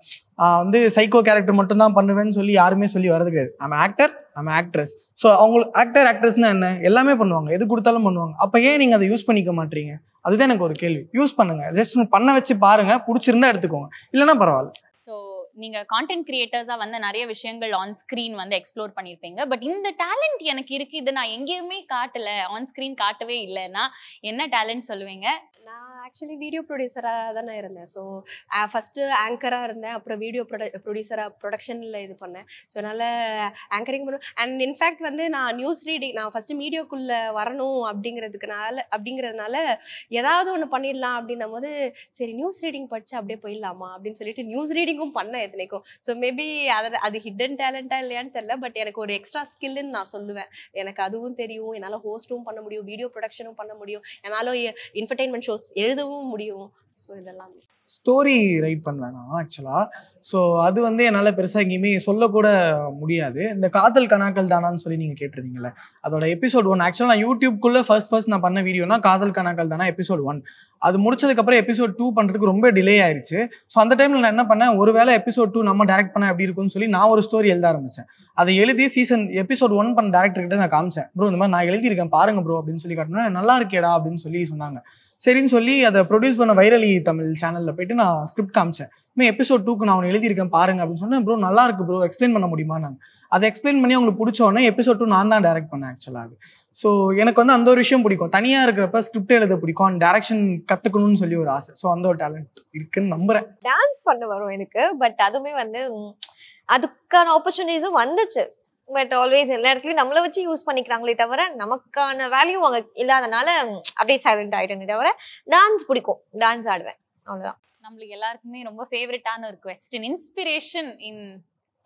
வந்து சைக்கோ கேரக்டர் மட்டும் தான் பண்ணுவேன்னு சொல்லி யாருமே சொல்லி வரது கிடையாது. நம்ம ஆக்டர், நம்ம ஆக்ட்ரஸ். ஸோ அவங்களுக்கு ஆக்டர்ஸ்னா என்ன, எல்லாமே பண்ணுவாங்க, எது கொடுத்தாலும் பண்ணுவாங்க. அப்போ ஏன் நீங்கள் அதை யூஸ் பண்ணிக்க மாட்டீங்க? அதுதான் எனக்கு ஒரு கேள்வி. யூஸ் பண்ணுங்க, ஜஸ்ட் பண்ண வச்சு பாருங்க, பிடிச்சிருந்தா எடுத்துக்கோங்க, இல்லைன்னா பரவாயில்ல. ஸோ நீங்கள் கான்டென்ட் கிரியேட்டர்ஸாக வந்து நிறைய விஷயங்கள் ஆன் ஸ்க்ரீன் வந்து எக்ஸ்ப்ளோர் பண்ணியிருப்பீங்க. பட் இந்த டேலண்ட் எனக்கு இருக்குது, இது நான் எங்கேயுமே காட்டலை, ஆன் ஸ்க்ரீன் காட்டவே இல்லைன்னா என்ன டேலண்ட் சொல்லுவீங்க? நான் ஆக்சுவலி வீடியோ ப்ரொடியூசராக தானே இருந்தேன். ஸோ ஃபஸ்ட்டு ஆங்கராக இருந்தேன், அப்புறம் வீடியோ ப்ரொடியூசராக ப்ரொடக்ஷனில் இது பண்ணேன். ஸோ அதனால் ஆங்கரிங் பண்ணுவேன். அண்ட் இன்ஃபேக்ட் வந்து நான் நியூஸ் ரீடிங், நான் ஃபஸ்ட்டு மீடியோக்குள்ளே வரணும் அப்படிங்கிறதுனால ஏதாவது ஒன்று பண்ணிடலாம் அப்படின்னும் போது, சரி நியூஸ் ரீடிங் படித்து அப்படியே போயிடலாமா அப்படின்னு சொல்லிட்டு நியூஸ் ரீடிங்கும் பண்ணேன் எத்தனைக்கும். ஸோ மேபி அது ஹிடன் டேலண்ட்டாக இல்லையான்னு தெரியல, பட் எனக்கு ஒரு எக்ஸ்ட்ரா ஸ்கில்லுன்னு நான் சொல்லுவேன். எனக்கு அதுவும் தெரியும், என்னால் ஹோஸ்ட்டும் பண்ண முடியும், வீடியோ ப்ரொடக்ஷனும் பண்ண முடியும், என்னால் என்டர்டெயின்மெண்ட் ஷோஸ் எழுதவும் முடியும். ஸோ இதெல்லாம் ஸ்டோரி ரைட் பண்ணுவேன் நான் ஆக்சுவலாக. ஸோ அது வந்து என்னால் பெருசாக எங்கேயுமே சொல்லக்கூட முடியாது. இந்த காதல் கனாக்கள் தானான்னு சொல்லி நீங்கள் கேட்டிருந்தீங்களே, அதோட எபிசோட் 1 ஆக்சுவலாக நான் யூடியூப்குள்ளே ஃபர்ஸ்ட் நான் பண்ண வீடியோனா காதல் கனாக்கள் தானா எபிசோட் 1. அது முடிச்சதுக்கப்புறம் எபிசோட் 2 பண்ணுறதுக்கு ரொம்ப டிலே ஆயிடுச்சு. ஸோ அந்த டைமில் நான் என்ன பண்ணேன், ஒருவேளை எபிசோட் 2 நம்ம டேரக்ட் பண்ண எப்படி இருக்குன்னு சொல்லி நான் ஒரு ஸ்டோரி எழுத ஆரம்பித்தேன். அதை எழுதி எபிசோட் 1 பண்ண டேரக்டர்கிட்ட நான் காமிச்சேன். ப்ரோ இந்த மாதிரி நான் எழுதியிருக்கேன் பாருங்க ப்ரோ அப்படின்னு சொல்லி காட்டினேன். நல்லா இருக்கேடா அப்படின்னு சொல்லி சொன்னாங்க. சரின்னு சொல்லி அதை ப்ரொடியூஸ் பண்ண வைரலி தமிழ் சேனலில் போயிட்டு நான் ஸ்கிரிப்ட் காமிச்சேன். எபிசோட் 2க்கு நான் ஒன்று எழுதியிருக்கேன் பாருங்க அப்படின்னு சொன்னேன். ப்ரோ நல்லா இருக்கு ப்ரோ, எக்ஸ்பிளைன் பண்ண முடியுமா? நாங்கள் அதை எக்ஸ்பிளைன் பண்ணி அவங்களுக்கு பிடிச்ச உடனே எபிசோட் 2 நான் தான் டைரக்ட் பண்ணேன் ஆக்சுவலாக. அது ஸோ எனக்கு வந்து அந்த ஒரு விஷயம் பிடிக்கும். தனியாக இருக்கிறப்ப ஸ்கிரிப்ட் எழுத பிடிக்கும், அந்த டைரக்ஷன் கற்றுக்கணும்னு சொல்லி ஒரு ஆசை. ஸோ அந்த ஒரு டேலண்ட் இருக்குன்னு நம்புறேன். டான்ஸ் பண்ண வரும் எனக்கு, பட் அதுவுமே வந்து அதுக்கான ஆப்பர்ச்சுனிட்டிஸும் வந்துச்சு. பட் ஆல்வேஸ் எல்லா இடத்துலையும் நம்மளை வச்சு யூஸ் பண்ணிக்கிறாங்களே தவிர நமக்கான வேல்யூ அங்கே இல்லாதனால அப்படியே சைலண்ட் ஆகிட்டேனே தவிர டான்ஸ் பிடிக்கும், டான்ஸ் ஆடுவேன், அவ்வளோதான். நம்மளுக்கு எல்லாருக்குமே ரொம்ப ஃபேவரட்டான ஒரு question, inspiration in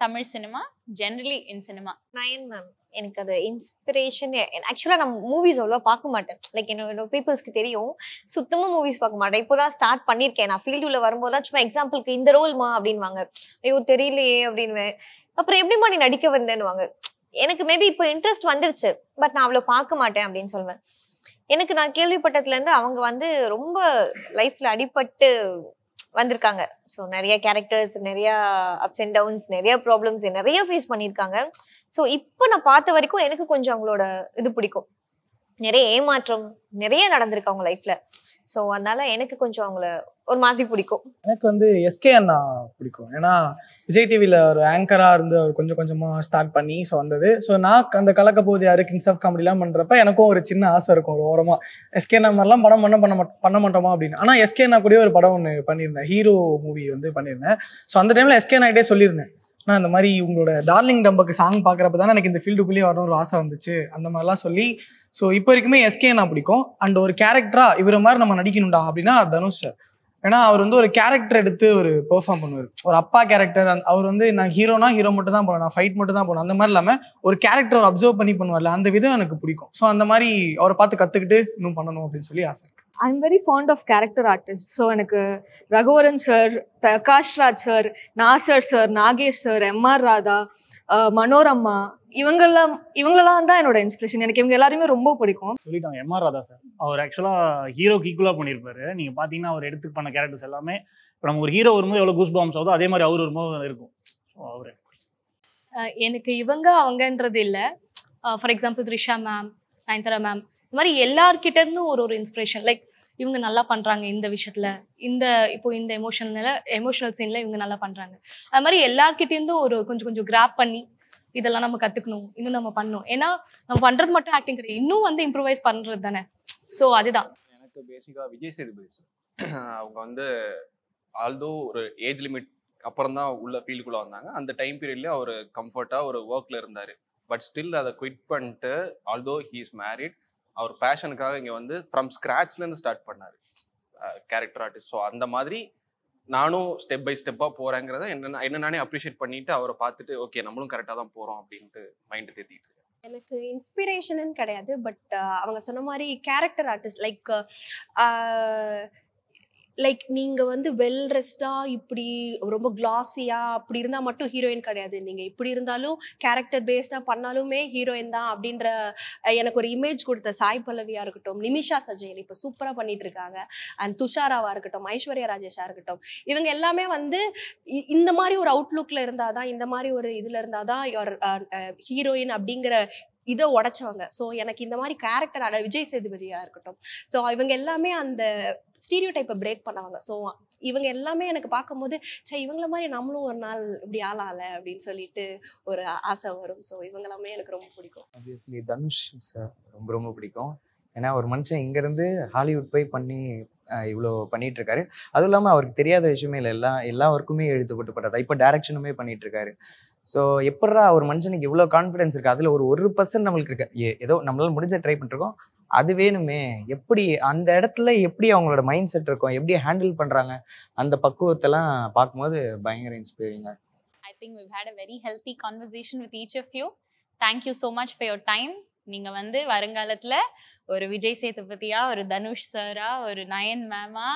Tamil cinema, generally in cinema. Nine ma'am எனக்கு அது இன்ஸ்பிரேஷன். ஆக்சுவலாக நான் மூவிஸ் அவ்வளோ பார்க்க மாட்டேன். லைக் என்னோட பீப்புள்ஸ்க்கு தெரியும், சுத்தமாக மூவிஸ் பார்க்க மாட்டேன். இப்போதான் ஸ்டார்ட் பண்ணியிருக்கேன். நான் ஃபீல்டு உள்ள வரும்போது சும்மா எக்ஸாம்பிளுக்கு இந்த ரோல்மா அப்படின்வாங்க, ஐயோ தெரியலையே அப்படின்வேன். அப்புறம் எப்படிமா நீ நடிக்க வந்தேன்னுவாங்க. எனக்கு மேபி இப்போ இன்ட்ரெஸ்ட் வந்துருச்சு, பட் நான் அவ்வளோ பார்க்க மாட்டேன் அப்படின்னு சொல்லுவேன். எனக்கு நான் கேள்விப்பட்டதுலேருந்து அவங்க வந்து ரொம்ப லைஃப்ல அடிபட்டு வந்திருக்காங்க. ஸோ நிறைய கேரக்டர்ஸ், நிறைய அப்ஸ் அண்ட் டவுன்ஸ், நிறைய ப்ராப்ளம்ஸ் நிறைய ஃபேஸ் பண்ணியிருக்காங்க. ஸோ இப்போ நான் பார்த்த வரைக்கும் எனக்கு கொஞ்சம் அவங்களோட இது பிடிக்கும். நிறைய ஏமாற்றம் நிறைய நடந்திருக்கு அவங்க லைஃப்ல. ஸோ அதனால எனக்கு கொஞ்சம் அவங்கள ஒரு மாதிரி பிடிக்கும். எனக்கு வந்து எஸ்கே அண்ணா பிடிக்கும். ஏன்னா விஜய் டிவியில் ஒரு ஆங்கராக இருந்து அவர் கொஞ்சம் கொஞ்சமாக ஸ்டார்ட் பண்ணி ஸோ வந்தது. ஸோ நான் அந்த கலக்க போது யாரு கிங்ஸ் ஆஃப் காமெடிலாம் பண்ணுறப்ப எனக்கும் ஒரு சின்ன ஆசை இருக்கும், ஒரு ஓரமாக எஸ்கே அண்ணா மாதிரிலாம் படம் பண்ண மாட்டோமா அப்படின்னு. ஆனால் எஸ்கே அண்ணா கூட ஒரு படம் ஒன்று பண்ணியிருந்தேன், ஹீரோ மூவி வந்து பண்ணியிருந்தேன். ஸோ அந்த டைமில் எஸ்கே அண்ணாகிட்டே சொல்லியிருந்தேன், நான் இந்த மாதிரி உங்களோட டார்லிங் டம்புக்கு சாங் பார்க்குறப்ப தானே எனக்கு இந்த ஃபீல்டுக்குள்ளேயே வரணும் ஒரு ஆசை வந்துச்சு, அந்த மாதிரிலாம் சொல்லி. ஸோ இப்போ வரைக்குமே எஸ்கே நான் பிடிக்கும். அண்ட் ஒரு கேரக்டரா இவரை மாதிரி நம்ம நடிக்கணும்டா அப்படின்னா தனுஷ் சார். ஏன்னா அவர் வந்து ஒரு கேரக்டர் எடுத்து ஒரு பெர்ஃபார்ம் பண்ணுவார். ஒரு அப்பா கேரக்டர், அவர் வந்து நான் ஹீரோனா ஹீரோ மட்டும் தான் போனேன், நான் ஃபைட் மட்டும் தான் போனேன், அந்த மாதிரி இல்லாமல் ஒரு கேரக்டர் ஒரு அப்சர்வ் பண்ணி பண்ணுவார்ல, அந்த விதம் எனக்கு பிடிக்கும். ஸோ அந்த மாதிரி அவரை பார்த்து கற்றுக்கிட்டு இன்னும் பண்ணணும் அப்படின்னு சொல்லி ஆசை. I am very fond of character artist. So எனக்கு Raghuvaran sir, Prakash Raj sir, Nasser sir, Nagesh sir, MR Radha, Manorama, இவங்களெல்லாம் தான் என்னோட இன்ஸ்பிரேஷன். எனக்கு இவங்க எல்லாருமே ரொம்ப பிடிக்கும். சொல்லிட்டாங்க எம்ஆர் ராதா சார், அவர் ஆக்சுவலாக ஹீரோக்கு ஈக்குவலாக பண்ணியிருப்பாரு. நீங்கள் பார்த்தீங்கன்னா அவர் எடுத்து பண்ண கேரக்டர்ஸ் எல்லாமே இப்போ நம்ம ஒரு ஹீரோ வரும்போது எவ்வளோ கூஸ் பாம்ஸ் ஆகுதோ அதே மாதிரி அவர் வரும்போது இருக்கும். ஸோ அவர் எனக்கு இவங்க அவங்கன்றது இல்லை. For example Trisha ma'am, Nayanthara ma'am, இந்த மாதிரி எல்லார்கிட்ட இருந்தும் ஒரு இன்ஸ்பிரேஷன். லைக் இவங்க நல்லா பண்ணுறாங்க இந்த விஷயத்தில், இப்போ இந்த எமோஷனல் சீனில் இவங்க நல்லா பண்ணுறாங்க. அது மாதிரி எல்லார்கிட்டேருந்தும் கொஞ்சம் கிராப் பண்ணி இதெல்லாம் நம்ம கற்றுக்கணும், இன்னும் நம்ம பண்ணணும். ஏன்னா நம்ம பண்ணுறது மட்டும் ஆக்டிங் கிடையாது, இன்னும் வந்து இம்ப்ரூவைஸ் பண்ணுறது தானே. ஸோ அதுதான் எனக்கு பேசிக்காக விஜய் சேதுபதி சார். அவங்க வந்து ஆல்தோ ஒரு ஏஜ் லிமிட் அப்புறம் தான் உள்ள ஃபீல்டுக்குள்ளே வந்தாங்க. அந்த டைம் பீரியட்லேயே அவர் கம்ஃபர்ட்டாக ஒரு ஒர்க்கில் இருந்தார். பட் ஸ்டில் அதை குவிட் பண்ணிட்டு, ஆல்தோ ஹீ இஸ் மேரிட், அவர் பேஷனுக்காக இங்கே வந்து ஃப்ரம் ஸ்க்ராட்ச்லேருந்து ஸ்டார்ட் பண்ணார் கேரக்டர் ஆர்டிஸ்ட். ஸோ அந்த மாதிரி நானும் ஸ்டெப் பை ஸ்டெப்பாக போகிறேங்கிறத என்ன நானே அப்ரிஷியேட் பண்ணிவிட்டு அவரை பார்த்துட்டு ஓகே நம்மளும் கரெக்டாக தான் போகிறோம் அப்படின்ட்டு மைண்டு தேத்திட்டு இருக்கேன். எனக்கு இன்ஸ்பிரேஷன் கிடையாது, பட் அவங்க சொன்ன மாதிரி கேரக்டர் ஆர்டிஸ்ட் லைக் நீங்கள் வந்து வெல் ட்ரெஸ்டாக இப்படி ரொம்ப கிளாஸியாக அப்படி இருந்தால் மட்டும் ஹீரோயின் கிடையாது. நீங்கள் இப்படி இருந்தாலும் கேரக்டர் பேஸ்டாக பண்ணாலுமே ஹீரோயின் தான் அப்படின்ற எனக்கு ஒரு இமேஜ் கொடுத்த சாய் பல்லவியாக இருக்கட்டும், நிமிஷா சஜயன் இப்போ சூப்பராக பண்ணிட்டு இருக்காங்க, அண்ட் துஷாராவாக இருக்கட்டும், ஐஸ்வர்யா ராஜேஷாக இருக்கட்டும், இவங்க எல்லாமே வந்து இந்த மாதிரி ஒரு அவுட்லுக்கில் இருந்தால் தான், இந்த மாதிரி ஒரு இதில் இருந்தால் தான் ஹீரோயின் அப்படிங்கிற இதை உடைச்சவங்க. ஸோ எனக்கு இந்த மாதிரி கேரக்டர் விஜய் சேதுபதியாக இருக்கட்டும், ஸோ இவங்க எல்லாமே அந்த ஸ்டீரியோ டைப்பை பிரேக் பண்ணவங்க. ஸோ இவங்க எல்லாமே எனக்கு பார்க்கும்போது சரி இவங்கள மாதிரி நம்மளும் ஒரு நாள் இப்படி ஆளால அப்படின்னு சொல்லிட்டு ஒரு ஆசை வரும். ஸோ இவங்க எல்லாமே எனக்கு ரொம்ப பிடிக்கும். ஆப்வியஸ்லி தனுஷ் சார் ரொம்ப ரொம்ப பிடிக்கும். ஏன்னா ஒரு மனுஷன் இங்கேருந்து ஹாலிவுட் போய் பண்ணி இவ்வளோ பண்ணிட்டு இருக்காரு. அதுவும் இல்லாமல் அவருக்கு தெரியாத விஷயமே இல்லை, எல்லா ஒர்க்குமே எழுத்துப்பட்டுப்பட்டதா. இப்போ டைரக்ஷனுமே பண்ணிட்டு இருக்காரு. ஸோ எப்படா ஒரு மனுஷனுக்கு இவ்வளோ கான்ஃபிடன்ஸ் இருக்குது, அதில் ஒரு 1% நம்மளுக்கு இருக்கு, ஏதோ நம்மளால முடிஞ்ச ட்ரை பண்ணிருக்கோம், அது வேணுமே. எப்படி அந்த இடத்துல எப்படி அவங்களோட மைண்ட் செட் இருக்கும், எப்படி ஹேண்டில் பண்ணுறாங்க, அந்த பக்குவத்தெல்லாம் பார்க்கும்போது பயங்கர இன்ஸ்பைரிங்காக. I think we've had a very healthy conversation with each of you. Thank you so much for your time. நீங்க வந்து வருங்காலத்துல ஒரு விஜய் சேதுபதியா, ஒரு தனுஷ் சாரா, ஒரு நயன் மேமா,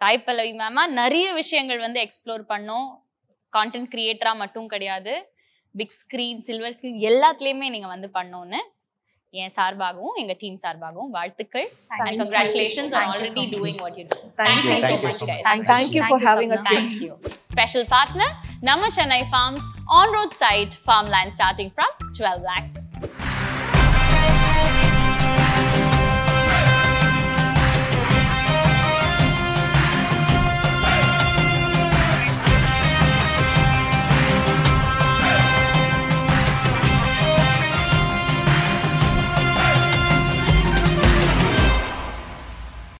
சாய் பல்லவி மேமா நிறைய விஷயங்கள் வந்து எக்ஸ்ப்ளோர் பண்ணோம். கான்டென்ட் கிரியேட்டரா மட்டும் கிடையாது, பிக் ஸ்க்ரீன், சில்வர் ஸ்க்ரீன் எல்லாத்துலேயுமே நீங்கள் வந்து பண்ணோன்னு என் சார்பாகவும் எங்கள் டீம் சார்பாகவும் வாழ்த்துக்கள். And congratulations on already doing what you do. Thank you so much guys. Thank you for having us. Thank you. Special partner, Nama Chennai Farms on-road site farmland starting from 12 lakhs.